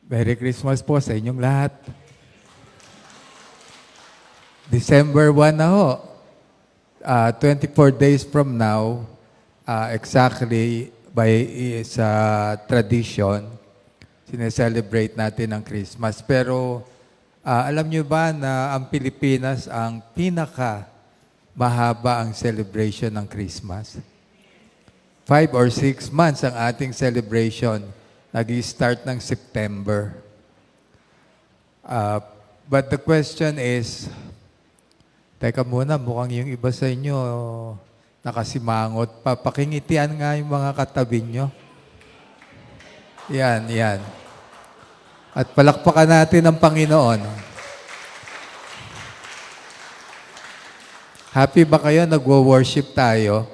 Merry Christmas po sa inyong lahat. December 1 na ho. 24 days from now, exactly by sa tradition, sineselebrate natin ang Christmas. Pero alam nyo ba na ang Pilipinas ang mahaba ang celebration ng Christmas? 5 or 6 months ang ating celebration. Nag-start ng September. But the question is, teka muna, mukhang yung iba sa inyo nakasimangot pa. Pakingitian nga yung mga katabi nyo. Yan, yan. At palakpakan natin ang Panginoon. Happy ba kayo? Nagwo-worship tayo?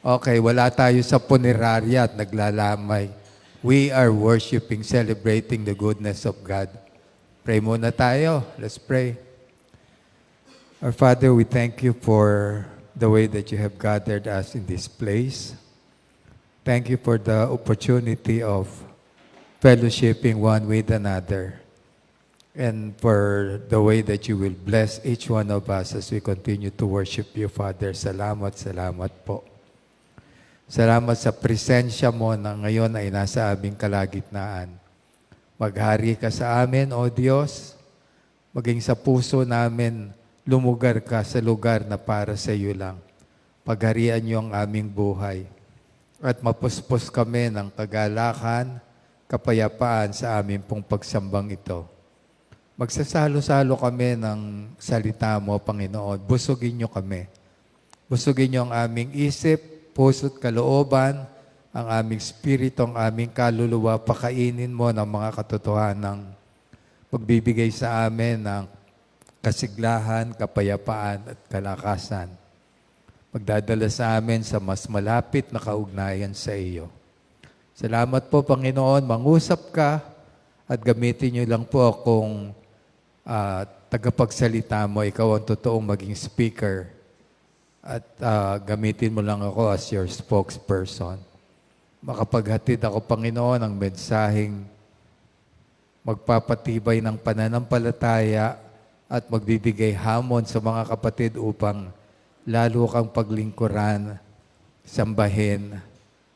Okay, wala tayo sa punerarya at naglalamay. We are worshiping, celebrating the goodness of God. Pray muna tayo. Let's pray. Our Father, we thank you for the way that you have gathered us in this place. Thank you for the opportunity of fellowshipping one with another. And for the way that you will bless each one of us as we continue to worship you, Father. Salamat, salamat po. Salamat sa presensya mo na ngayon ay nasa aming kalagitnaan. Maghari ka sa amin, O Diyos. Maging sa puso namin, lumugar ka sa lugar na para sa iyo lang. Pagharian niyo ang aming buhay. At mapuspos kami ng kagalakan, kapayapaan sa aming pong pagsambang ito. Magsasalo-salo kami ng salita mo, Panginoon. Busugin niyo kami. Busugin niyo ang aming isip, puso't kalooban, ang aming spirito, ang aming kaluluwa, pakainin mo ng mga katotohanang pagbibigay sa amin ng kasiglahan, kapayapaan at kalakasan. Magdadala sa amin sa mas malapit na kaugnayan sa iyo. Salamat po, Panginoon. Mangusap ka at gamitin niyo lang po akong tagapagsalita mo. Ikaw ang totoong maging speaker. At gamitin mo lang ako as your spokesperson. Makapaghatid ako, Panginoon, ng mensaheng magpapatibay ng pananampalataya at magbibigay hamon sa mga kapatid upang lalo kang paglingkuran, sambahin,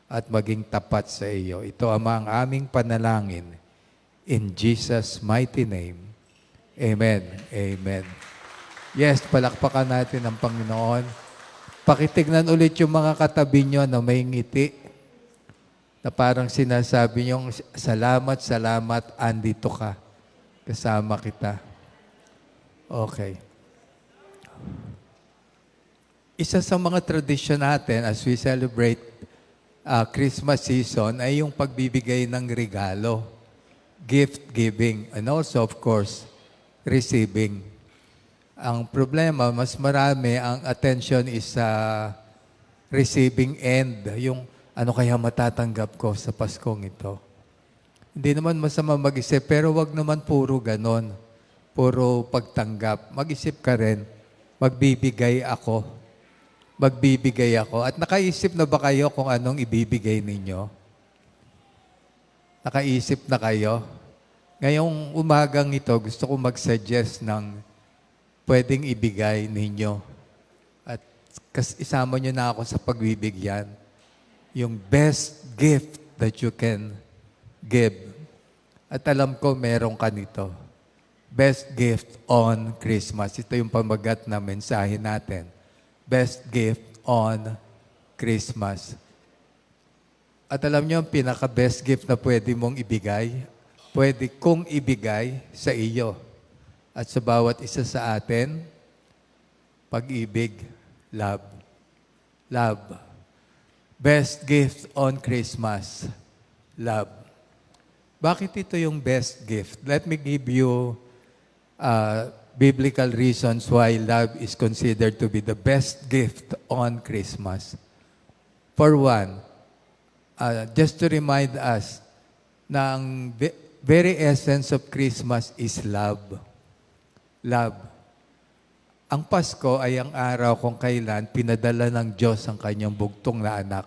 at maging tapat sa iyo. Ito, Ama, ang aming panalangin. In Jesus' mighty name. Amen. Amen. Yes, palakpakan natin ang Panginoon. Pakitignan ulit yung mga katabi nyo na may ngiti na parang sinasabi nyo, salamat, salamat, andito ka. Kasama kita. Okay. Isa sa mga tradisyon natin as we celebrate Christmas season ay yung pagbibigay ng regalo, gift giving, and also of course, receiving. Ang problema, mas marami, ang attention is sa receiving end. Yung ano kaya matatanggap ko sa Paskong ito. Hindi naman masama mag-isip, pero wag naman puro ganon. Puro pagtanggap. Mag-isip ka rin, magbibigay ako. Magbibigay ako. At nakaisip na ba kayo kung anong ibibigay ninyo? Nakaisip na kayo? Ngayong umagang ito, gusto ko mag-suggest ng pwedeng ibigay ninyo. At isama nyo na ako sa pagbibigyan. Yung best gift that you can give. At alam ko, meron ka nito. Best gift on Christmas. Ito yung pamagat na mensahe natin. Best gift on Christmas. At alam nyo, ang pinaka-best gift na pwede mong ibigay, pwede kong ibigay sa iyo. At sa bawat isa sa atin, pag-ibig, love. Love. Best gift on Christmas, love. Bakit ito yung best gift? Let me give you biblical reasons why love is considered to be the best gift on Christmas. For one, just to remind us na ang very essence of Christmas is love. Love. Ang Pasko ay ang araw kung kailan pinadala ng Diyos ang kanyang bugtong na anak.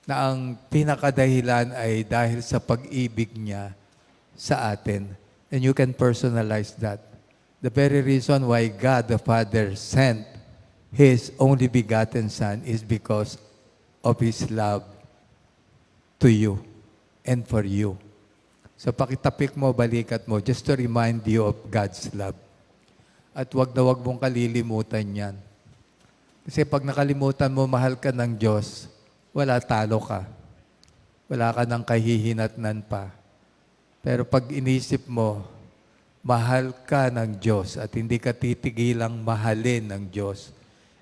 Na ang pinakadahilan ay dahil sa pag-ibig niya sa atin. And you can personalize that. The very reason why God the Father sent His only begotten Son is because of His love to you and for you. So pakitapik mo, balikat mo, just to remind you of God's love. At wag na wag mong kalilimutan yan. Kasi pag nakalimutan mo, mahal ka ng Diyos, wala, talo ka. Wala ka ng kahihinatnan pa. Pero pag inisip mo, mahal ka ng Diyos at hindi ka titigilang mahalin ng Diyos.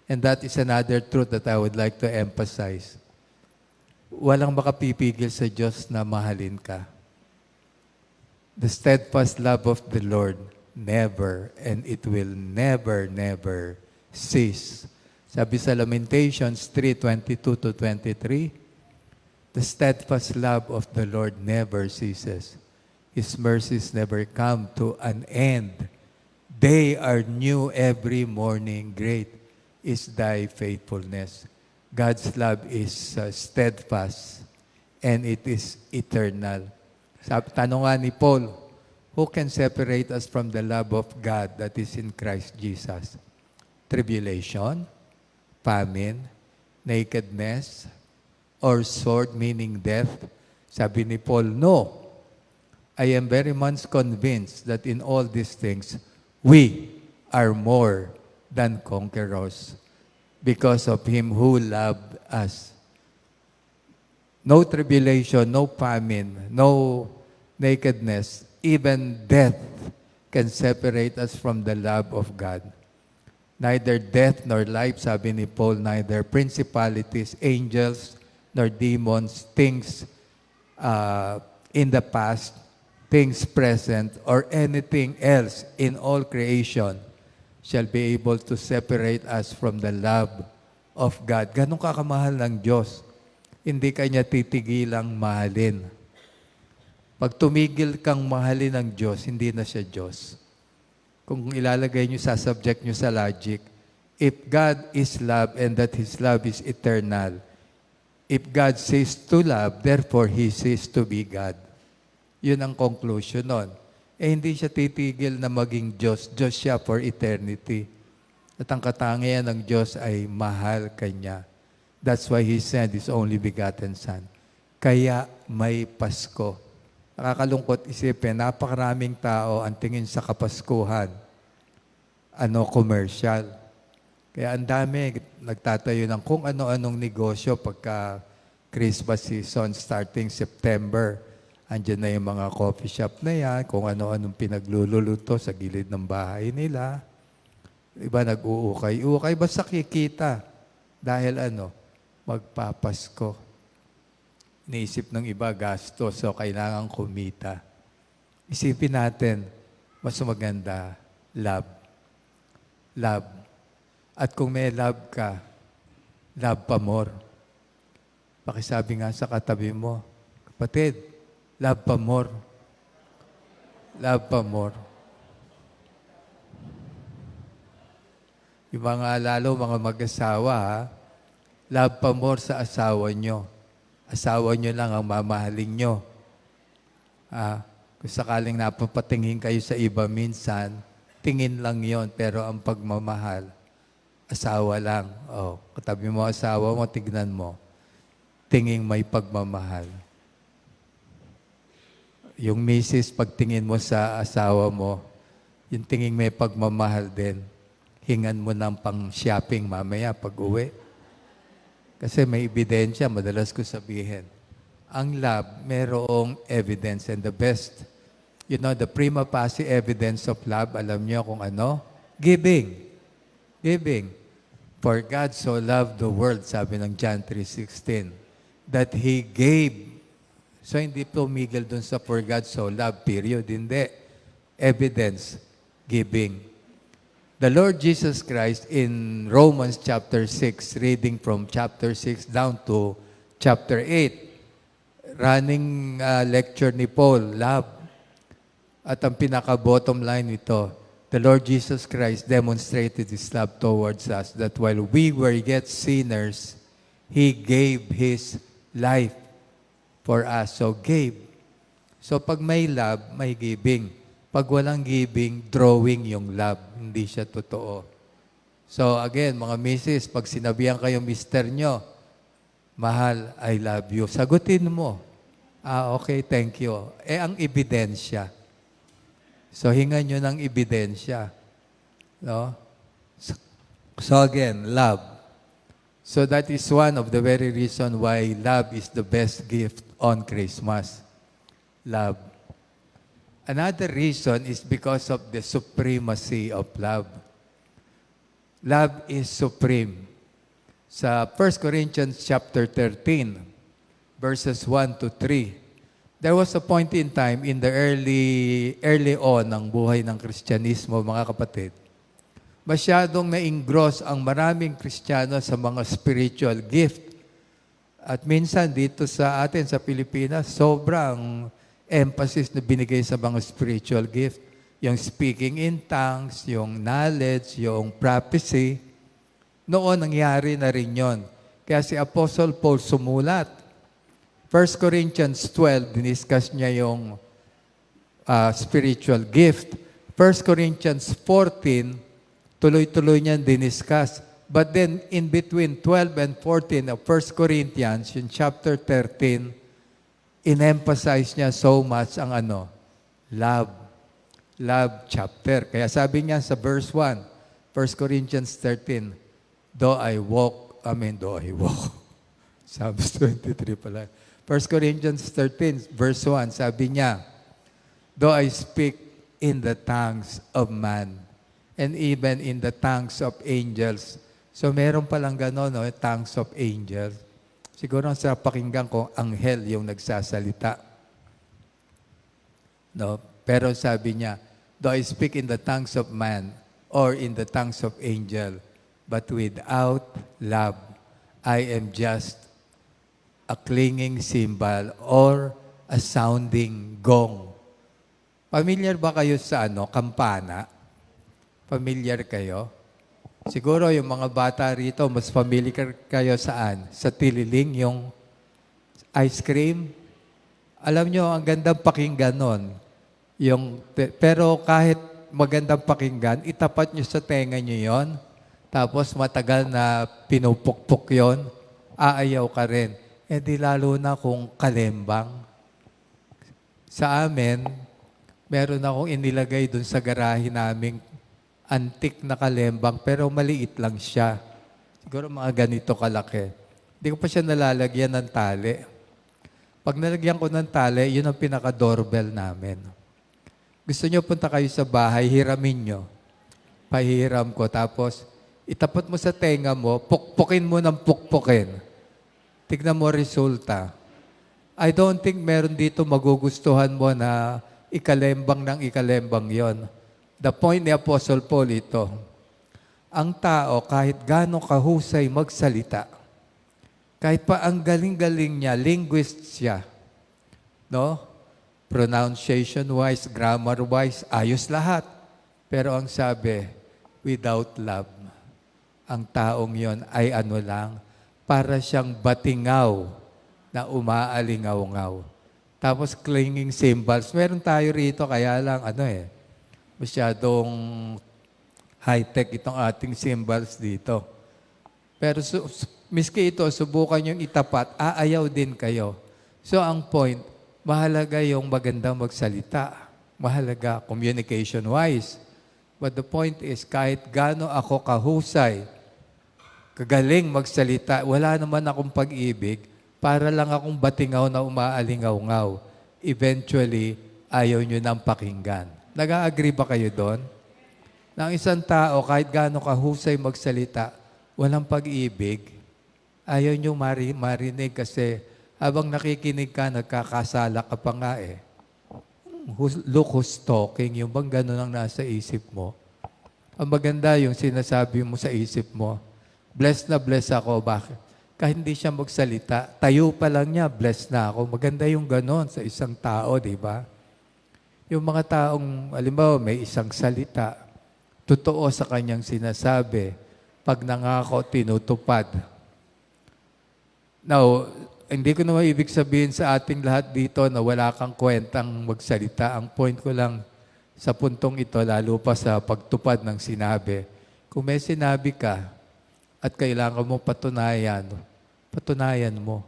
And that is another truth that I would like to emphasize. Walang makapipigil sa Diyos na mahalin ka. The steadfast love of the Lord never and it will never cease. Sabi sa Lamentations 3:22-23, the steadfast love of the Lord never ceases. His mercies never come to an end. They are new every morning. Great is thy faithfulness. God's love is steadfast and it is eternal. Tanong nga ni Paul, who can separate us from the love of God that is in Christ Jesus? Tribulation, famine, nakedness, or sword, meaning death? Sabi ni Paul, no. I am very much convinced that in all these things, we are more than conquerors because of Him who loved us. No tribulation, no famine, no nakedness, even death can separate us from the love of God. Neither death nor life, sabi ni Paul, neither principalities, angels, nor demons, things in the past, things present, or anything else in all creation shall be able to separate us from the love of God. Ganun kakamahal ng Diyos. Hindi kanya titigilang mahalin. Pag tumigil kang mahalin ng Diyos, hindi na siya Diyos. Kung ilalagay nyo sa subject nyo sa logic, if God is love and that His love is eternal, if God says to love, therefore He says to be God. Yun ang conclusion nun. Hindi siya titigil na maging Diyos. Diyos siya for eternity. At ang katangian ng Diyos ay mahal kanya. That's why He sent His only begotten Son. Kaya may Pasko. Nakakalungkot isipin, napakaraming tao ang tingin sa Kapaskuhan, commercial. Kaya ang dami nagtatayo ng kung ano-anong negosyo pagka Christmas season starting September. Andiyan na yung mga coffee shop na yan, kung ano-anong pinagluluto sa gilid ng bahay nila. Iba nag-uukay. Basta kikita. Dahil magpapasko. Naisip ng iba gasto, so kailangan kumita. Isipin natin, mas maganda, love. Love. At kung may love ka, love pa more. Pakisabi nga sa katabi mo, kapatid, love pa more. Love pa more. Yung mga mag-asawa, love pa more sa asawa nyo. Asawa nyo lang ang mamahalin nyo. Kung sakaling napapatingin kayo sa iba minsan, tingin lang yon, pero ang pagmamahal, asawa lang. Katabi mo asawa mo, tignan mo. Tinging may pagmamahal. Yung misis, pagtingin mo sa asawa mo, yung tinging may pagmamahal din, hingan mo ng pang-shopping mamaya pag-uwi. Kasi may ebidensya, madalas ko sabihin. Ang love, merong evidence. And the best, the prima facie evidence of love, alam niyo kung ano? Giving. Giving. For God so loved the world, sabi ng John 3:16, that He gave. So hindi tumigil dun sa for God so loved, period. Hindi. Evidence. Giving. The Lord Jesus Christ in Romans chapter 6, reading from chapter 6 down to chapter 8, running lecture ni Paul, love. At ang pinaka-bottom line nito, the Lord Jesus Christ demonstrated His love towards us that while we were yet sinners, He gave His life for us. So gave. So pag may love, may giving. Pag walang giving, drawing yung love. Hindi siya totoo. So again, mga misis, pag sinabihan kayo mister nyo, mahal, I love you. Sagutin mo. Okay, thank you. Ang ebidensya. So hingan nyo ng ebidensya. No? So again, love. So that is one of the very reason why love is the best gift on Christmas. Love. Another reason is because of the supremacy of love. Love is supreme. Sa 1 Corinthians chapter 13, verses 1 to 3, there was a point in time in the early on ng buhay ng Kristyanismo, mga kapatid. Masyadong na-engross ang maraming Kristiyano sa mga spiritual gift. At minsan dito sa atin sa Pilipinas, sobrang emphasis na binigay sa mga spiritual gift. Yung speaking in tongues, yung knowledge, yung prophecy. Noon, nangyari na rin yon. Kaya si Apostle Paul sumulat. 1 Corinthians 12, diniscuss niya yung spiritual gift. 1 Corinthians 14, tuloy-tuloy niyan diniscuss. But then, in between 12 and 14 of 1 Corinthians, yung chapter 13, in-emphasize niya so much ang love. Love chapter. Kaya sabi niya sa verse 1, 1 Corinthians 13, though I walk. Psalms 23 pala. 1 Corinthians 13, verse 1, sabi niya, though I speak in the tongues of man, and even in the tongues of angels. So meron palang gano'n, no? Tongues of angels. Siguro sa pakinggan ko, anghel yung nagsasalita. No? Pero sabi niya, though I speak in the tongues of man or in the tongues of angel, but without love, I am just a clanging cymbal or a sounding gong. Familiar ba kayo sa kampana? Familiar kayo? Siguro yung mga bata rito, mas familiar kayo saan? Sa tililing, yung ice cream. Alam nyo, ang gandang pakinggan nun. Pero kahit magandang pakinggan, itapat nyo sa tenga nyo yon. Tapos matagal na pinupukpuk yon, aayaw ka rin. Di lalo na kung kalembang. Sa amin, meron akong inilagay dun sa garahe naming antik na kalembang, pero maliit lang siya. Siguro mga ganito kalaki. Hindi ko pa siya nalalagyan ng tali. Pag nalagyan ko ng tali, yun ang pinaka-doorbell namin. Gusto nyo punta kayo sa bahay, hiramin nyo. Pahiram ko. Tapos, itapat mo sa tenga mo, pukpukin mo ng pukpukin. Tignan mo resulta. I don't think meron dito magugustuhan mo na ikalembang ng ikalembang yon. The point ni Apostle Paul ito, ang tao kahit gaano kahusay magsalita, kahit pa ang galing-galing niya, linguist siya, no? Pronunciation-wise, grammar-wise, ayos lahat. Pero ang sabi, without love, ang taong yon ay lang, para siyang batingaw na umaalingaw-ngaw. Tapos clinging cymbals. Meron tayo rito, kaya lang masyadong high-tech itong ating cymbals dito. Pero miski ito, subukan yung itapat, aayaw din kayo. So ang point, mahalaga yung magandang magsalita. Mahalaga communication-wise. But the point is, kahit gaano ako kahusay, kagaling magsalita, wala naman akong pag-ibig, para lang akong batingaw na umaalingaw-ngaw. Eventually, ayaw nyo nang pakinggan. Nag-a-agree ba kayo doon? Na ang isang tao, kahit gaano kahusay magsalita, walang pag-ibig, ayaw nyo marinig kasi habang nakikinig ka, nagkakasala ka pa nga Look who's talking, yung bang gano'n ang nasa isip mo. Ang maganda yung sinasabi mo sa isip mo, blessed na blessed ako. Bakit? Kahit hindi siya magsalita, tayo pa lang niya, blessed na ako. Maganda yung gano'n sa isang tao, di ba? Yung mga taong, alimbawa, may isang salita, totoo sa kanyang sinasabi, pag nangako, tinutupad. Now, hindi ko naman ibig sabihin sa ating lahat dito na wala kang kwentang magsalita. Ang point ko lang sa puntong ito, lalo pa sa pagtupad ng sinabi, kung may sinabi ka at kailangan mo patunayan, patunayan mo.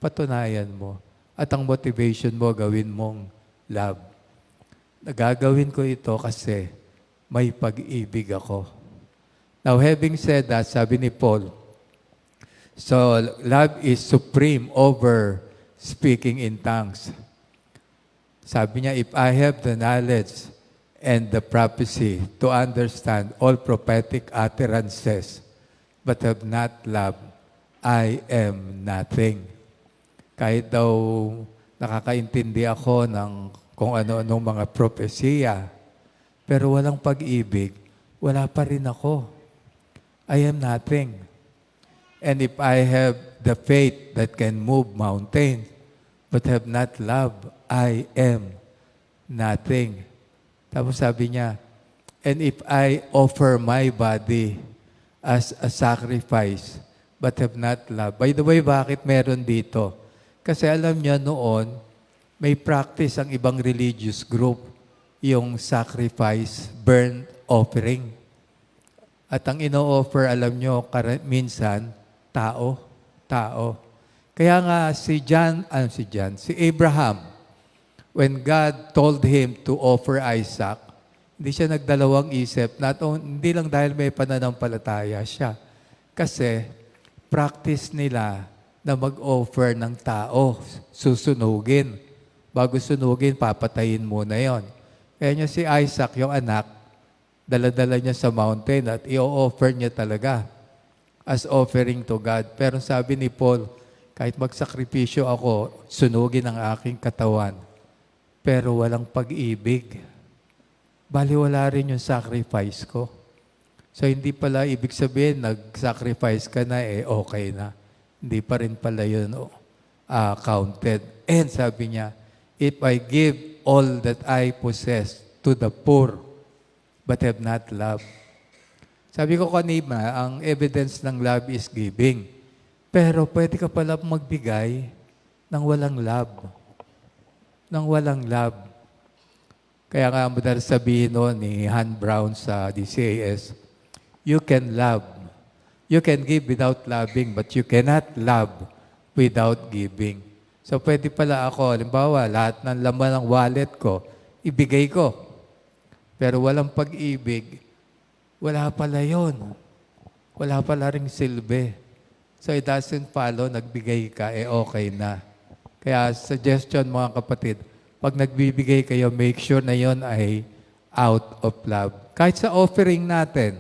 Patunayan mo. At ang motivation mo, gawin mong love. Nagagawin ko ito kasi may pag-ibig ako. Now, having said that, sabi ni Paul, so love is supreme over speaking in tongues. Sabi niya, if I have the knowledge and the prophecy to understand all prophetic utterances, but have not love, I am nothing. Kahit daw nakakaintindi ako ng kung ano-anong mga propesya, pero walang pag-ibig, wala pa rin ako. I am nothing. And if I have the faith that can move mountains, but have not love, I am nothing. Tapos sabi niya, and if I offer my body as a sacrifice, but have not love. By the way, bakit meron dito? Kasi alam niya noon, may practice ang ibang religious group, yung sacrifice, burnt offering. At ang ino-offer, alam niyo, minsan, tao. Kaya nga si Abraham, when God told him to offer Isaac, hindi siya nagdalawang isip, hindi lang dahil may pananampalataya siya. Kasi practice nila na mag-offer ng tao, susunugin. Bago sunugin, papatayin muna yon. Kaya niya si Isaac, yung anak, dala-dala niya sa mountain at i-offer niya talaga as offering to God. Pero sabi ni Paul, kahit magsakripisyo ako, sunugin ang aking katawan. Pero walang pag-ibig. Baliwala rin yung sacrifice ko. So hindi pala ibig sabihin, nag-sacrifice ka na, okay na. Hindi pa rin pala yun counted. And sabi niya, if I give all that I possess to the poor, but have not love. Sabi ko kanina, ang evidence ng love is giving. Pero pwede ka pala magbigay ng walang love. Ng walang love. Kaya nga madalas sabihin ni Han Brown sa DCAS, you can love. You can give without loving, but you cannot love without giving. So pwede pala ako, halimbawa, lahat ng laman ng wallet ko, ibigay ko. Pero walang pag-ibig, wala pala yon. Wala pala ring silbi. So it doesn't follow, nagbigay ka, okay na. Kaya suggestion mga kapatid, pag nagbibigay kayo, make sure na yon ay out of love. Kahit sa offering natin,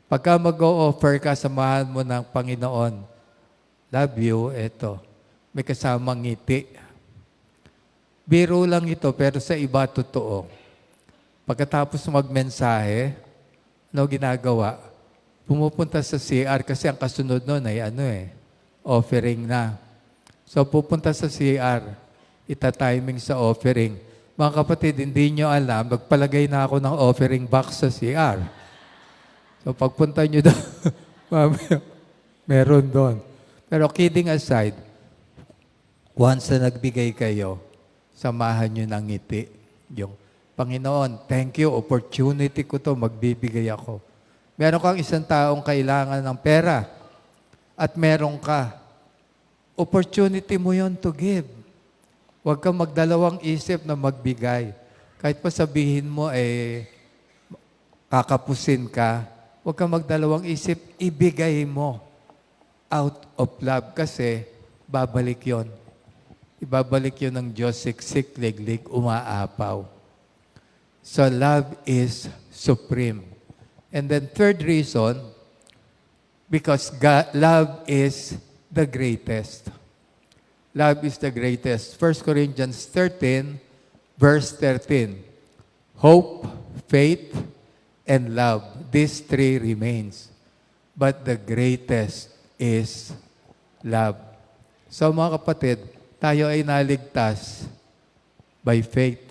pagka mag-o-offer ka, samahan mo ng Panginoon, love you, eto, may kasamang ngiti. Biro lang ito, pero sa iba totoo. Pagkatapos magmensahe, ano ginagawa? Pumupunta sa CR kasi ang kasunod nun ay offering na. So pupunta sa CR, ita-timing sa offering. Mga kapatid, hindi nyo alam, magpalagay na ako ng offering box sa CR. So pagpunta nyo doon, meron doon. Pero kidding aside, once na nagbigay kayo, samahan nyo ng ngiti. Yung, Panginoon, thank you, opportunity ko to, magbibigay ako. Meron kang isang taong kailangan ng pera at meron ka. Opportunity mo yon to give. Huwag kang magdalawang isip na magbigay. Kahit pa sabihin mo, kakapusin ka, huwag kang magdalawang isip, ibigay mo out of love kasi babalik yon. Ibabalik yon ng Diyos, siksik, liglig, umaapaw. So love is supreme. And then third reason, because love is the greatest. Love is the greatest. 1 Corinthians 13, verse 13. Hope, faith, and love. These three remains. But the greatest is love. So mga kapatid, tayo ay naligtas by faith.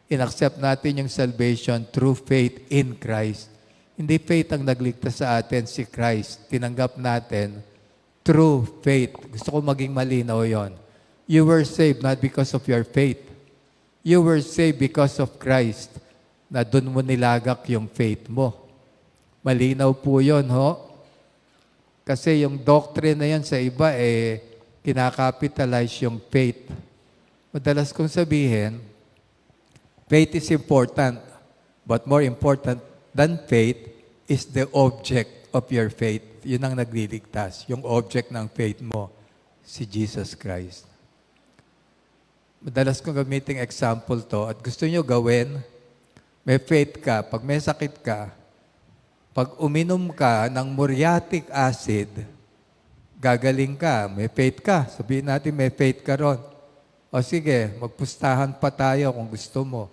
In-accept natin yung salvation through faith in Christ. Hindi faith ang nagligtas sa atin, si Christ. Tinanggap natin True faith. Gusto ko maging malinaw yon. You were saved not because of your faith. You were saved because of Christ, na doon mo nilagak yung faith mo. Malinaw po yun, ho? Kasi yung doctrine na yan sa iba, kinakapitalize yung faith. Madalas kong sabihin, faith is important, but more important than faith is the object of your faith. Yun ang nagliligtas. Yung object ng faith mo, si Jesus Christ. Madalas kong gamiting example to at gusto nyo gawin, may faith ka, pag may sakit ka, pag uminom ka ng muriatic acid, gagaling ka, may faith ka. Sabihin natin may faith ka ron. O sige, magpustahan pa tayo kung gusto mo.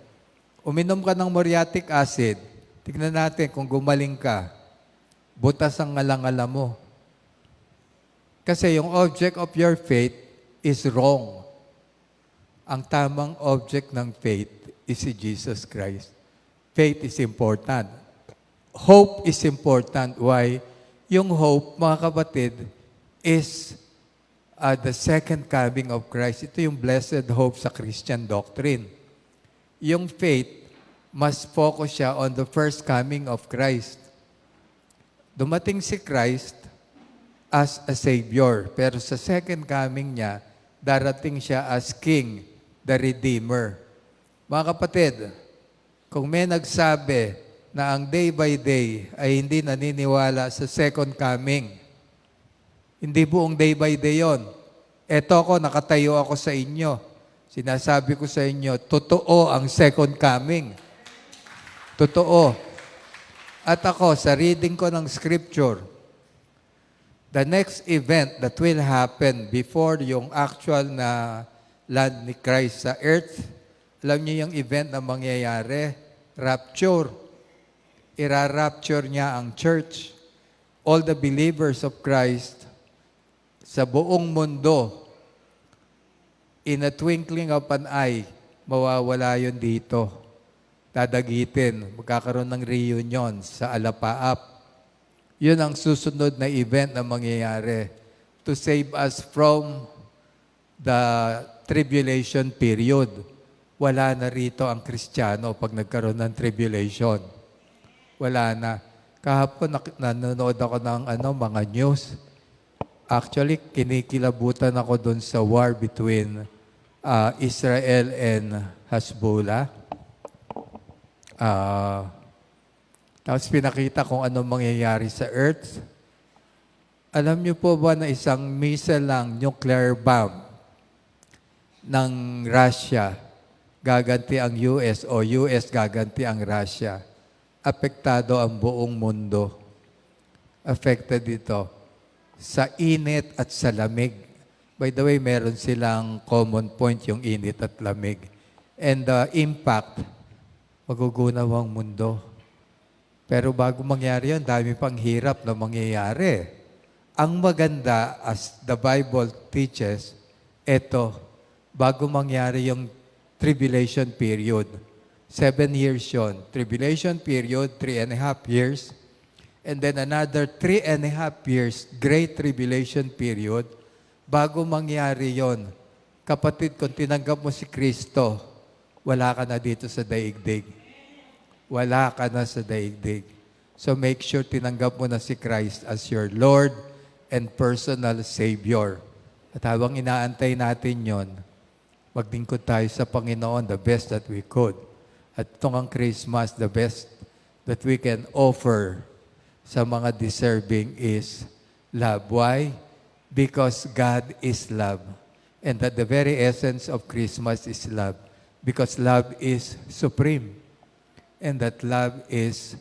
Uminom ka ng muriatic acid, tignan natin kung gumaling ka. Butas ang ngalangala mo. Kasi yung object of your faith is wrong. Ang tamang object ng faith is si Jesus Christ. Faith is important. Hope is important. Why? Yung hope, mga kapatid, is the second coming of Christ. Ito yung blessed hope sa Christian doctrine. Yung faith, must focus siya on the first coming of Christ. Dumating si Christ as a Savior. Pero sa second coming niya, darating siya as King, the Redeemer. Mga kapatid, kung may nagsabi na ang day by day ay hindi naniniwala sa second coming, hindi buong day by day yon. Eto ako, nakatayo ako sa inyo. Sinasabi ko sa inyo, totoo ang second coming. Totoo. At ako, sa reading ko ng scripture, the next event that will happen before yung actual na land ni Christ sa earth, alam niyo yung event na mangyayari? Rapture. Ira-rapture niya ang church. All the believers of Christ sa buong mundo, in a twinkling of an eye, mawawala yun dito. Dadagitin. Magkakaroon ng reunion sa Alapaap. Yun ang susunod na event na mangyayari to save us from the tribulation period. Wala na rito ang Kristiyano pag nagkaroon ng tribulation. Wala na. Kahapon nanonood ako ng mga news. Actually, kinikilabutan ako dun sa war between Israel and Hezbollah. Tapos pinakita kung ano mangyayari sa earth. Alam niyo po ba na isang missile lang, nuclear bomb, ng Russia, gaganti ang US o US gaganti ang Russia. Apektado ang buong mundo. Affected ito sa init at sa lamig. By the way, meron silang common point, yung init at lamig. And the impact, magugunaw ang mundo. Pero bago mangyari yun, dami pang hirap na mangyayari. Ang maganda, as the Bible teaches, eto, bago mangyari yung tribulation period. 7 years yun. Tribulation period, 3.5 years. And then another 3.5 years, Great Tribulation period. Bago mangyari yon, kapatid, kung tinanggap mo si Kristo, wala ka na dito sa daigdig. Wala ka na sa daigdig. So make sure tinanggap mo na si Christ as your Lord and personal Savior. At habang inaantay natin yon, maglingkod tayo sa Panginoon the best that we could. At itong ang Christmas, the best that we can offer sa mga deserving is love. Why? Because God is love. And that the very essence of Christmas is love. Because love is supreme. And that love is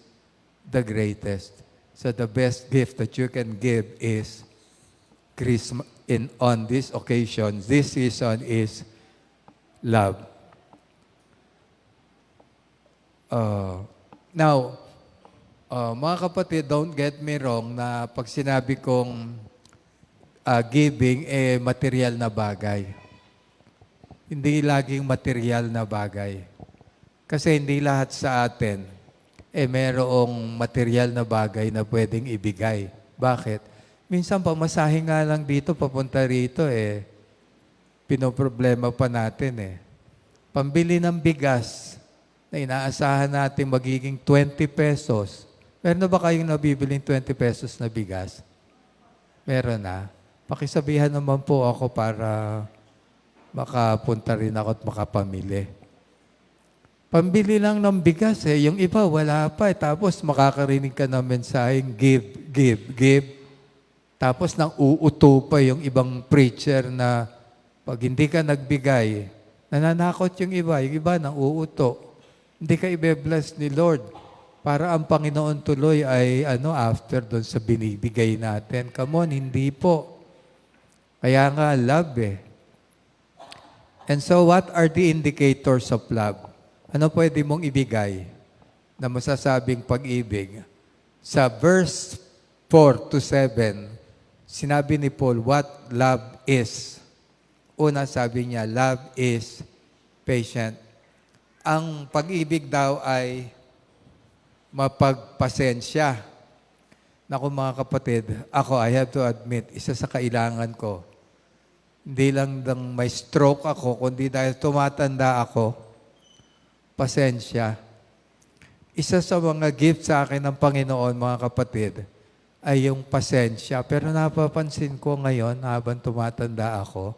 the greatest. So the best gift that you can give is Christmas. On this occasion, this season is love. Now, mga kapatid, don't get me wrong na pag sinabi kong giving, material na bagay. Hindi laging material na bagay. Kasi hindi lahat sa atin, merong material na bagay na pwedeng ibigay. Bakit? Minsan pamasahe nga lang dito, papunta rito pinoproblema pa natin Pambili ng bigas na inaasahan natin magiging 20 pesos. Meron na ba kayong nabibiling 20 pesos na bigas? Meron na. Pakisabihan naman po ako para makapunta rin ako at makapamili. Pambili lang ng bigas Yung iba wala pa Tapos makakarinig ka ng mensaheng give, give, give. Tapos nang uuto pa yung ibang preacher na pag hindi ka nagbigay, nananakot yung iba nang uuto. Hindi ka ibe-bless ni Lord. Para ang Panginoon tuloy ay after doon sa binibigay natin. Come on, hindi po. Kaya nga, love And so, what are the indicators of love? Ano pwede mong ibigay na masasabing pag-ibig? Sa verse 4 to 7, sinabi ni Paul, what love is. Una, sabi niya, love is patient. Ang pag-ibig daw ay mapagpasensya. Naku mga kapatid, ako, I have to admit, isa sa kailangan ko, hindi lang may stroke ako, kundi dahil tumatanda ako, pasensya. Isa sa mga gift sa akin ng Panginoon, mga kapatid, ay yung pasensya. Pero napapansin ko ngayon, habang tumatanda ako,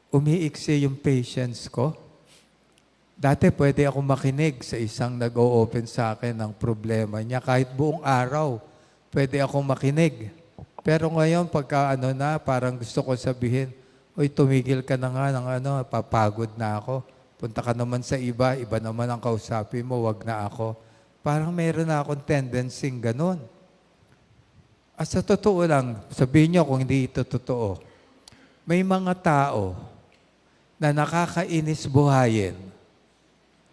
umiiksi yung patience ko. Dati pwede ako makinig sa isang nag-o-open sa akin ng problema niya. Kahit buong araw, pwede akong makinig. Pero ngayon, pagka parang gusto ko sabihin, uy, tumigil ka na nga ng papagod na ako. Punta ka naman sa iba naman ang kausapin mo, wag na ako. Parang meron na akong tendency ganun. At sa totoo lang, sabihin niyo kung hindi ito totoo, may mga tao na nakakainis buhayin,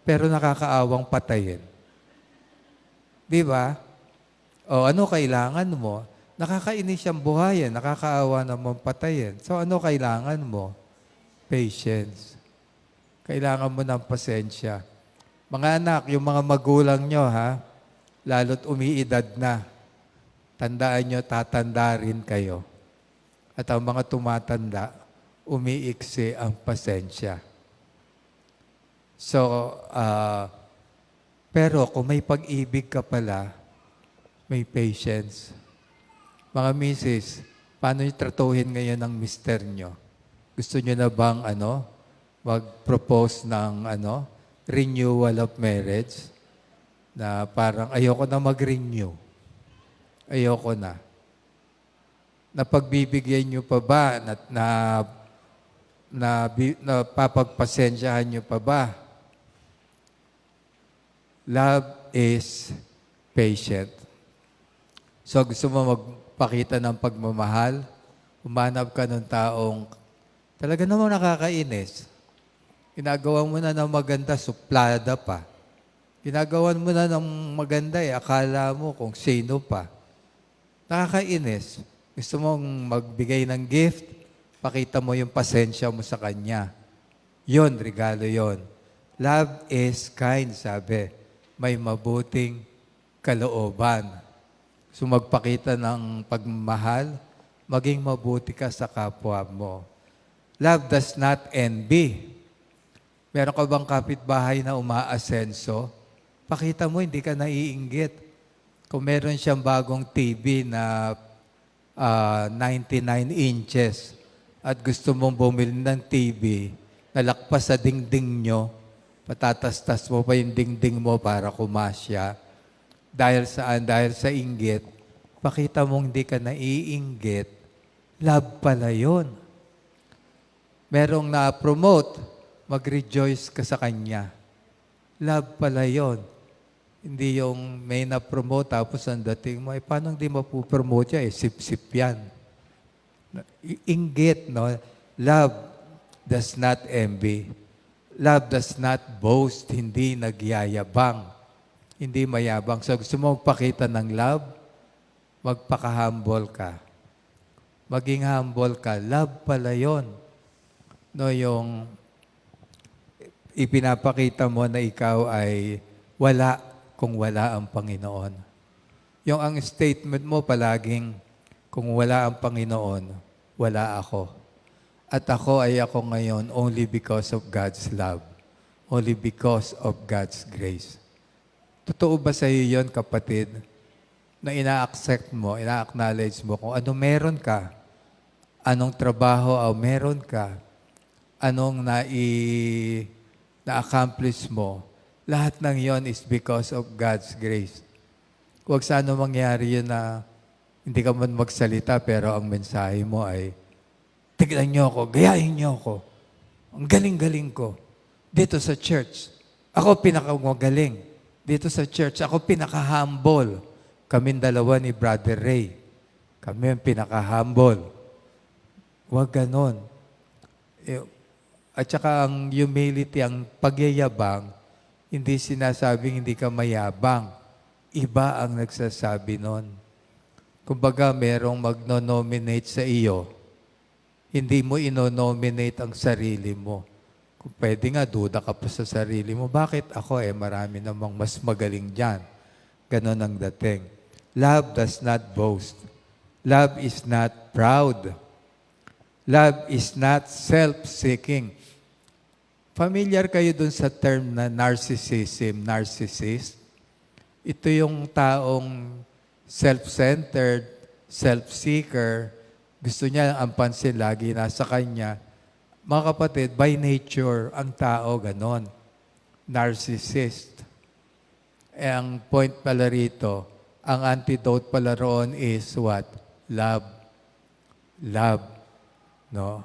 pero nakakaawang patayin. Di ba? O ano kailangan mo? Nakakainis siyang buhayin, nakakaawa naman patayin. So ano kailangan mo? Patience. Kailangan mo ng pasensya. Mga anak, yung mga magulang nyo, lalo't umiidad na, tandaan nyo, tatanda rin kayo. At ang mga tumatanda, umiiksi ang pasensya. So, pero kung may pag-ibig ka pala, may patience. Mga misis, paano nyo tratuhin ngayon ng mister nyo? Gusto nyo na bang mag-propose ng renewal of marriage? Na parang ayoko na mag-renew. Ayoko na. Napagbibigyan nyo pa ba? Napapagpasensyahan nyo pa ba? Love is patient. So gusto mo magpakita ng pagmamahal? Umanap ka ng taong talaga namang nakakainis. Ginagawa mo na ng maganda, suplada pa. Ginagawan mo na ng maganda akala mo kung sino pa. Nakakainis. Gusto mong magbigay ng gift, pakita mo yung pasensya mo sa kanya. Yon, regalo yon. Love is kind, sabi. May mabuting kalooban. So magpakita ng pagmamahal, maging mabuti ka sa kapwa mo. Love does not envy. Meron ka bang kapitbahay na umaasenso? Pakita mo, hindi ka naiinggit. Kung meron siyang bagong TV na 99 inches at gusto mong bumili ng TV, nalakpas sa dingding nyo, patatastas mo pa yung dingding mo para kumasya. Dahil saan? Dahil sa inggit. Pakita mong hindi ka naiinggit. Love pala yun. Merong na-promote, mag-rejoice ka sa kanya. Love pala yun. Hindi yung may na-promote tapos ang dating mo, paano hindi mapupromote yan? Sip-sip yan. Inggit, no? Love does not envy. Love does not boast. Hindi nagyayabang. Hindi mayabang. So gusto mo magpakita ng love, magpaka-humble ka. Maging humble ka. Love pala yun. No, yung ipinapakita mo na ikaw ay wala kung wala ang Panginoon. Yung ang statement mo palaging, Kung wala ang Panginoon, wala ako. At ako ay ako ngayon only because of God's love. Only because of God's grace. Totoo ba sa iyo yun, kapatid? Na ina-accept mo, ina-acknowledge mo kung ano meron ka, anong trabaho o meron ka, anong na-accomplish mo, lahat ng yon is because of God's grace. Huwag sana mangyari yun na hindi ka man magsalita pero ang mensahe mo ay, tignan niyo ako, gayahin niyo ako. Ang galing-galing ko. Dito sa church, ako pinakamagaling. Dito sa church, ako pinaka-humble. Kaming dalawa ni Brother Ray. Kami ang pinaka-humble. Huwag ganon. At saka ang humility, ang pagyayabang, hindi sinasabing hindi ka mayabang. Iba ang nagsasabi nun. Kumbaga, merong magno-nominate sa iyo, hindi mo ino-nominate ang sarili mo. Kung pwede nga, duda ka pa sa sarili mo. Bakit ako marami namang mas magaling dyan. Ganon ang dating. Love does not boast. Love is not proud. Love is not self-seeking. Familiar kayo dun sa term na narcissism, narcissist? Ito yung taong self-centered, self-seeker, gusto niya ang pansin lagi nasa kanya. Mga kapatid, by nature, ang tao ganon. Narcissist. Ang point pala rito, ang antidote pala roon is what? Love. Love. No?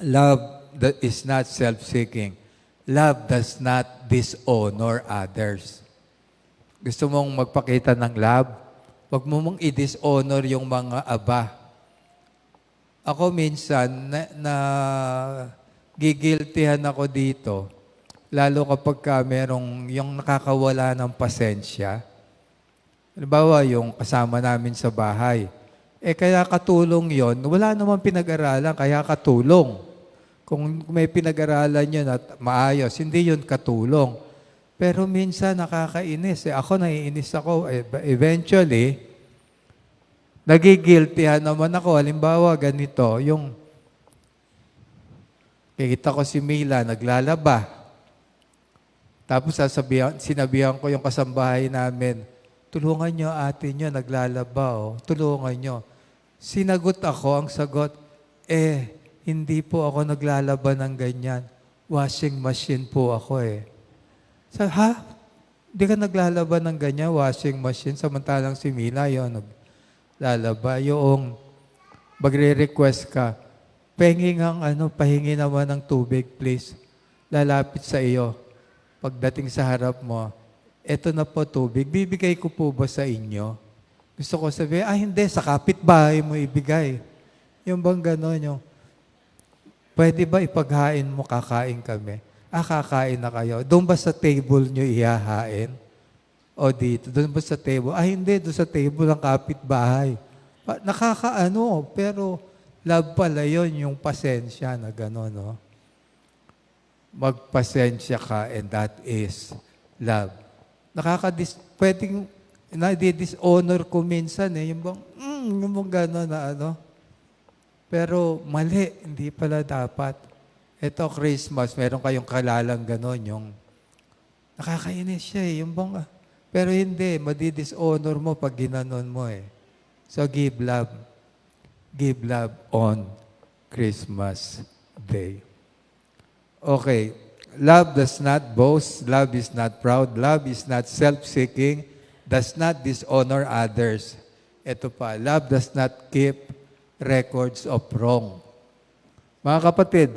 Love that is not self-seeking. Love does not dishonor others. Gusto mong magpakita ng love? Huwag mo mong i-dishonor yung mga aba. Ako minsan, gigiltihan ako dito, lalo kapag merong yung nakakawala ng pasensya. Halimbawa, yung kasama namin sa bahay. Kaya katulong yon, wala namang pinag-aralan, kaya katulong. Kung may pinag-aralan yun at maayos, hindi yun katulong. Pero minsan nakakainis. Ako naiinis ako. Eventually, nagigiltihan naman ako. Halimbawa, ganito, yung kikita ko si Mila, naglalaba. Tapos sinabihan ko yung kasambahay namin, tulungan nyo ate nyo, naglalaba. Tulungan nyo. Sinagot ako, ang sagot, hindi po ako naglalaba ng ganyan. Washing machine po ako . Hindi ka naglalaba ng ganyan, washing machine, samantalang si Mila yun, naglalaba. Yung magre-request ka, pahingi naman ng tubig, please. Lalapit sa iyo. Pagdating sa harap mo, eto na po tubig, bibigay ko po ba sa inyo? Gusto ko sabihin, hindi, sa kapitbahay mo ibigay. Yung bang gano'n, yung, pwede ba ipaghain mo, kakain kami? Kakain na kayo. Doon ba sa table nyo ihahain? O dito? Doon ba sa table? Hindi. Doon sa table ng kapitbahay. Nakakaano, pero love pala yun, yung pasensya na gano'n, no? Magpasensya ka and that is love. Pwedeng na-dishonor ko minsan yung bang gano'n na ano. Pero mali, hindi pala dapat. Ito, Christmas, meron kayong kalalang gano'n, yung nakakainis siya yung bang, pero hindi, madi-dishonor mo pag ginanon mo . So give love. Give love on Christmas Day. Okay, love does not boast, love is not proud, love is not self-seeking, does not dishonor others. Ito pa, love does not keep records of wrong. Mga kapatid,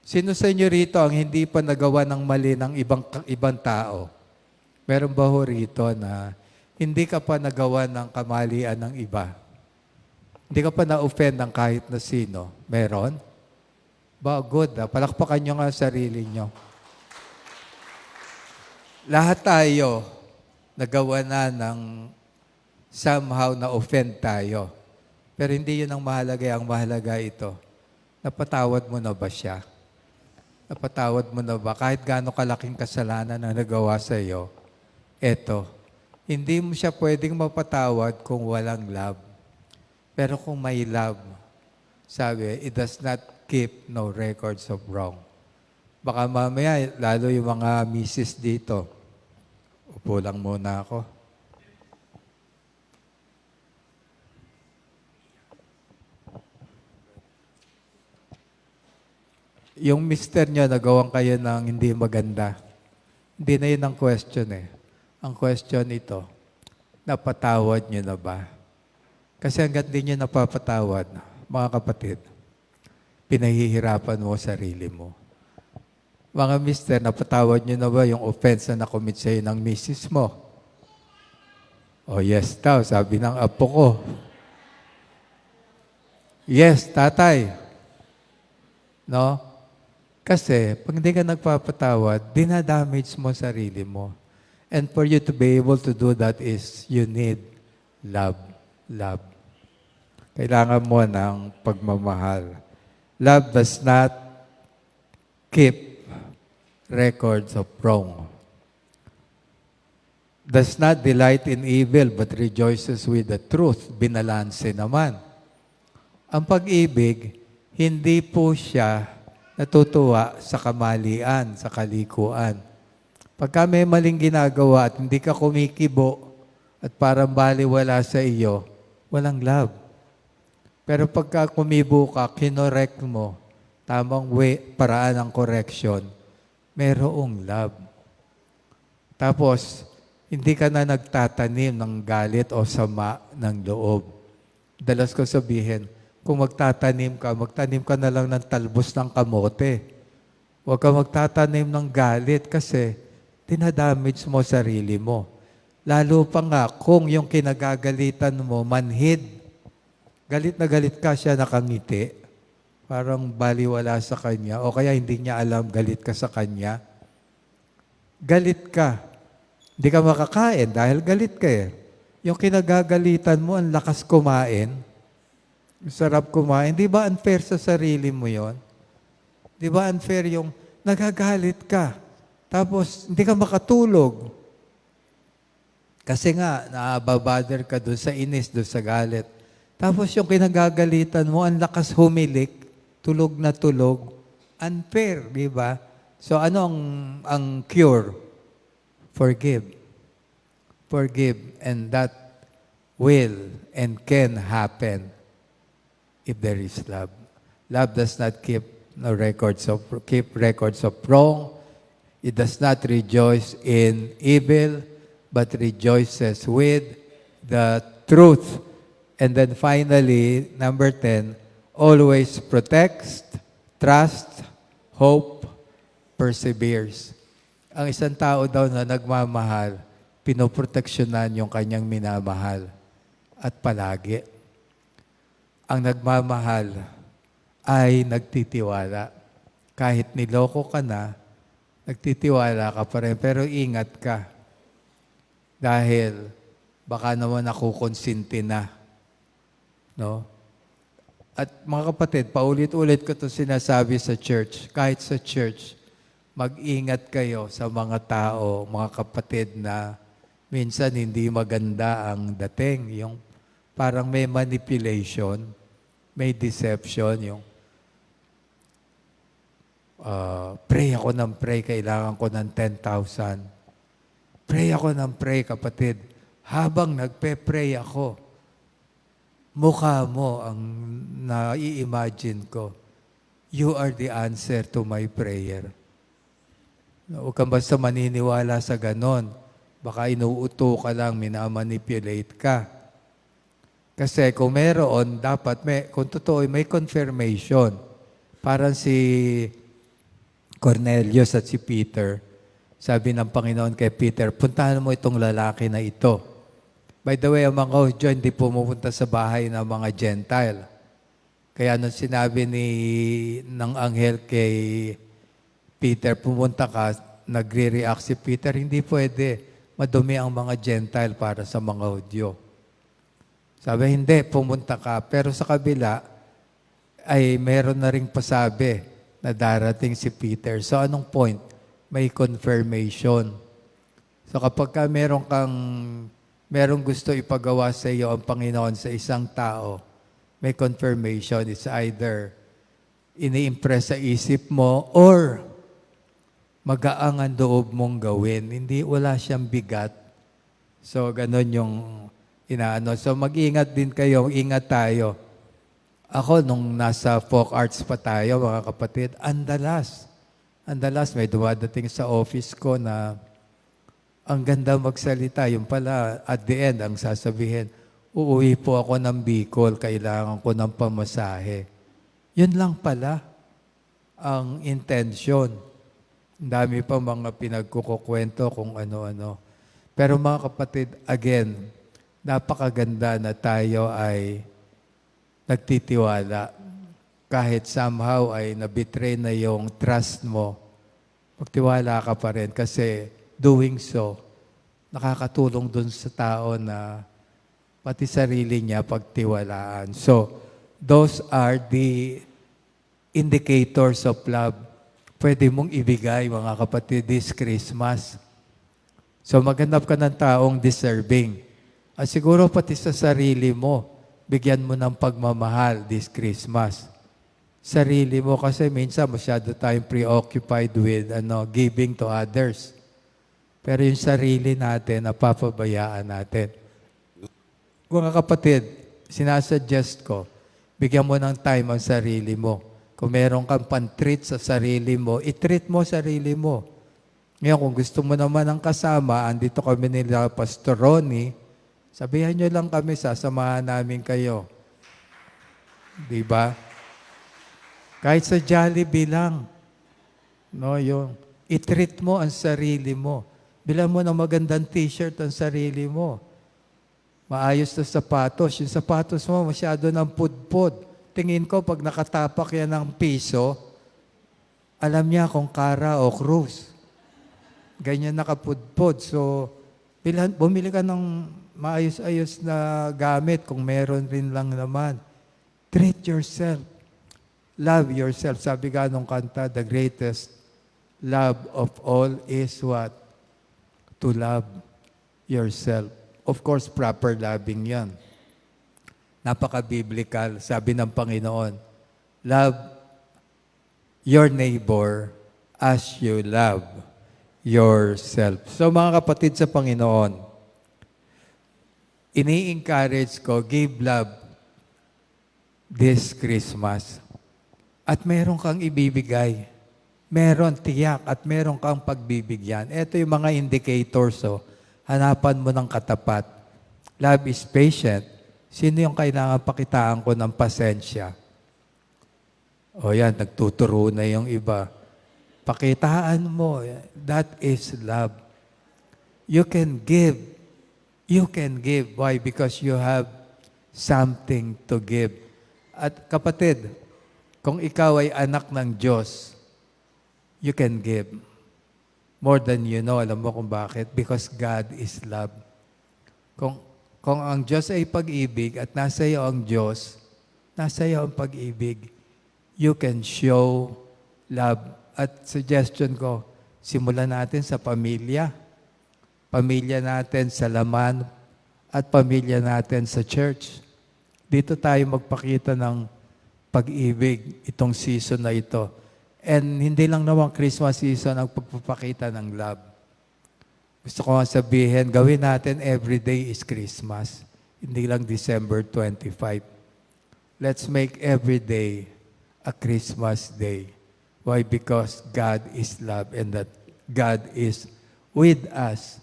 sino sa inyo rito ang hindi pa nagawa ng mali ng ibang tao? Meron ba ho rito na hindi ka pa nagawa ng kamalian ng iba? Hindi ka pa na-offend ng kahit na sino? Meron? Good. Palakpakan nyo nga sarili nyo. Lahat tayo nagawa na ng somehow na-offend tayo. Pero hindi yun ang mahalaga. Ang mahalaga ito. Napatawad mo na ba siya? Napatawad mo na ba? Kahit gaano kalaking kasalanan na nagawa sa iyo, eto, hindi mo siya pwedeng mapatawad kung walang love. Pero kung may love, sabi, it does not keep no records of wrong. Baka mamaya, lalo yung mga misis dito, upo lang muna ako. Yung mister nyo, nagawan kayo ng hindi maganda. Hindi na yun ang question eh. Ang question ito, napatawad nyo na ba? Kasi hanggat di nyo napapatawad, mga kapatid, pinahihirapan mo sarili mo. Mga mister, napatawad nyo na ba yung offense na nakomit sa'yo ng misis mo? Oh yes daw, sabi ng apo ko. Yes, tatay. No? Kasi, pag hindi ka nagpapatawad, dinadamage mo sarili mo. And for you to be able to do that is, you need love. Love. Kailangan mo ng pagmamahal. Love does not keep records of wrong. Does not delight in evil, but rejoices with the truth. Binalanse naman. Ang pag-ibig, hindi po siya natutuwa sa kamalian, sa kalikuan. Pagka may maling ginagawa at hindi ka kumikibo at parang baliwala sa iyo, walang love. Pero pagka kumibo ka, kinorek mo, tamang way, paraan ng correction, merong love. Tapos, hindi ka na nagtatanim ng galit o sama ng loob. Dalas ko sabihin, kung magtanim ka na lang ng talbos ng kamote. Huwag ka magtatanim ng galit kasi dinadamage mo sarili mo. Lalo pa nga kung yung kinagagalitan mo manhid. Galit na galit ka, siya nakangiti. Parang baliwala sa kanya o kaya hindi niya alam galit ka sa kanya. Galit ka. Hindi ka makakain dahil galit ka eh. Yung kinagagalitan mo, ang lakas kumain. Sarap kumain. Di ba unfair sa sarili mo yon? Di ba unfair yung nagagalit ka, tapos hindi ka makatulog. Kasi nga, nababother ka doon sa inis, doon sa galit. Tapos yung kinagagalitan mo, ang lakas humilik, tulog na tulog. Unfair, di ba? So ano ang cure? Forgive. Forgive. And that will and can happen if there is love. Love does not keep records of wrong. It does not rejoice in evil, but rejoices with the truth. And then finally, number 10, always protects, trusts, hope, perseveres. Ang isang tao daw na nagmamahal, pinoproteksyonan yung kanyang minamahal. At palagi. Ang nagmamahal ay nagtitiwala. Kahit niloko ka na, nagtitiwala ka pa rin. Pero ingat ka. Dahil baka naman nakukonsinti na. No? At mga kapatid, paulit-ulit ko ito sinasabi sa church. Kahit sa church, mag-ingat kayo sa mga tao, mga kapatid na minsan hindi maganda ang dating. Yung parang may manipulation, may deception, yung pray ako ng pray, kailangan ko ng 10,000. Pray ako ng pray, kapatid. Habang nagpe-pray ako, mukha mo ang nai-imagine ko. You are the answer to my prayer. Huwag kang basta maniniwala sa ganon. Baka inuuto ka lang, minamanipulate ka. Kasi kung meron, dapat kung totoo, may confirmation. Parang si Cornelius at si Peter, sabi ng Panginoon kay Peter, puntahan mo itong lalaki na ito. By the way, ang mga Hudyo hindi pumupunta sa bahay ng mga Gentile. Kaya nung sinabi ng anghel kay Peter, pumunta ka, nagre-react si Peter, hindi pwede. Madumi ang mga Gentile para sa mga Hudyo. Sabi, hindi, pumunta ka. Pero sa kabila, ay meron na ring pasabi na darating si Peter. So anong point? May confirmation. So kapag ka merong gusto ipagawa sa iyo ang Panginoon sa isang tao, may confirmation. It's either ini-impress sa isip mo or magaang ang loob mong gawin. Hindi, wala siyang bigat. So, ganun yung inaano. So, mag-ingat din kayo. Ingat tayo. Ako, nung nasa folk arts pa tayo, mga kapatid, andalas may dumadating sa office ko na ang ganda magsalita. Yung pala, at the end, ang sasabihin, uuwi po ako ng Bicol, kailangan ko ng pamasahe. Yun lang pala ang intention. Ang dami pa mga pinagkukukwento kung ano-ano. Pero mga kapatid, again, napakaganda na tayo ay nagtitiwala. Kahit somehow ay nabitray na yung trust mo, magtiwala ka pa rin kasi doing so, nakakatulong dun sa tao na pati sarili niya pagtiwalaan. So, those are the indicators of love. Pwede mong ibigay, mga kapatid, this Christmas. So, maghanap ka ng taong deserving. At siguro pati sa sarili mo, bigyan mo ng pagmamahal this Christmas. Sarili mo kasi minsan masyado tayong preoccupied with giving to others. Pero yung sarili natin, napapabayaan natin. Mga kapatid, sinasuggest ko, bigyan mo ng time ang sarili mo. Kung meron kang pan-treat sa sarili mo, i-treat mo sarili mo. Ngayon, kung gusto mo naman ng kasama, andito kami nila Pastor Ronnie, sabihan nyo lang kami, sasamahan namin kayo. Diba? Kahit sa Jollibee lang. No, yung i-treat mo ang sarili mo. Bilan mo ng magandang t-shirt ang sarili mo. Maayos na sapatos. Yung sapatos mo masyado ng pudpod. Tingin ko, pag nakatapak yan ng piso, alam niya kung kara o krus. Ganyan nakapudpod. So, bumili ka ng maayos-ayos na gamit kung meron rin lang naman. Treat yourself. Love yourself. Sabi nga nung kanta, the greatest love of all is what? To love yourself. Of course, proper loving yan. Napaka-biblical. Sabi ng Panginoon, love your neighbor as you love yourself. So mga kapatid sa Panginoon, ini-encourage ko, give love this Christmas. At meron kang ibibigay. Meron tiyak at meron kang pagbibigyan. Ito yung mga indicators. Hanapan mo ng katapat. Love is patient. Sino yung kailangan pakitaan ko ng pasensya? O yan, nagtuturo na yung iba. Pakitaan mo. That is love. You can give. You can give. Why? Because you have something to give. At kapatid, kung ikaw ay anak ng Diyos, you can give. More than you know. Alam mo kung bakit? Because God is love. Kung ang Diyos ay pag-ibig at nasa iyo ang Diyos, nasa iyo ang pag-ibig, you can show love. At suggestion ko, simulan natin sa pamilya. Pamilya natin sa laman at pamilya natin sa church. Dito tayo magpakita ng pag-ibig itong season na ito. And hindi lang naman Christmas season ang pagpapakita ng love. Gusto ko nga sabihin, gawin natin every day is Christmas. Hindi lang December 25. Let's make every day a Christmas day. Why? Because God is love and that God is with us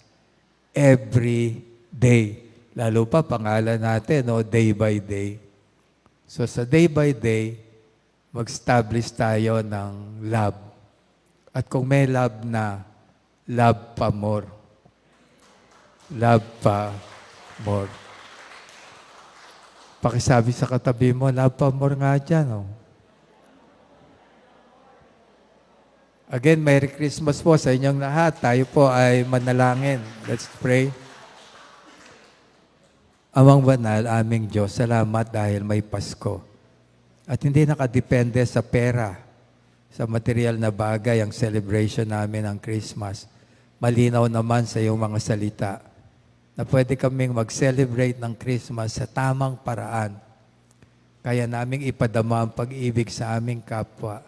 every day. Lalo pa, pangalan natin, day by day. So sa day by day, mag-establish tayo ng love. At kung may love na, love pa more. Love pa more. Pakisabi sa katabi mo, love pa more nga dyan. Again, Merry Christmas po sa inyong lahat. Tayo po ay manalangin. Let's pray. Amang banal, aming Diyos, salamat dahil may Pasko. At hindi nakadepende sa pera, sa material na bagay ang celebration namin ng Christmas. Malinaw naman sa iyong mga salita na pwede kaming mag-celebrate ng Christmas sa tamang paraan. kaya naming ipadama ang pag-ibig sa aming kapwa.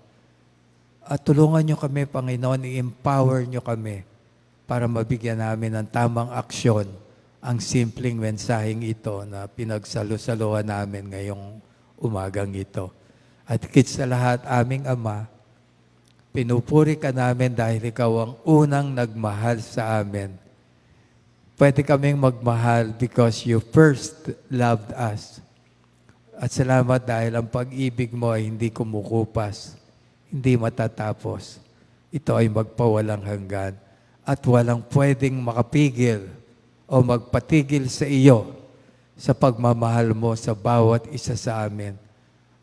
At tulungan niyo kami, Panginoon, i-empower niyo kami para mabigyan namin ng tamang aksyon ang simpleng mensaheng ito na pinagsalo-saluhan namin ngayong umagang ito. At higit sa lahat, aming Ama, pinupuri ka namin dahil ikaw ang unang nagmahal sa amin. Pwede kaming magmahal because you first loved us. At salamat dahil ang pag-ibig mo ay hindi kumukupas, hindi matatapos. Ito ay magpawalang hanggan at walang pwedeng makapigil o magpatigil sa iyo sa pagmamahal mo sa bawat isa sa amin.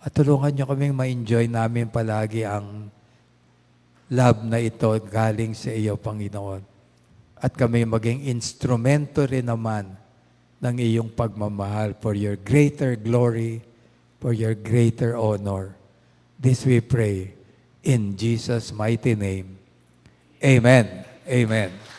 At tulungan niyo kaming ma-enjoy namin palagi ang love na ito galing sa iyo, Panginoon. At kami maging instrumento rin naman ng iyong pagmamahal for your greater glory, for your greater honor. This we pray in Jesus' mighty name. Amen. Amen.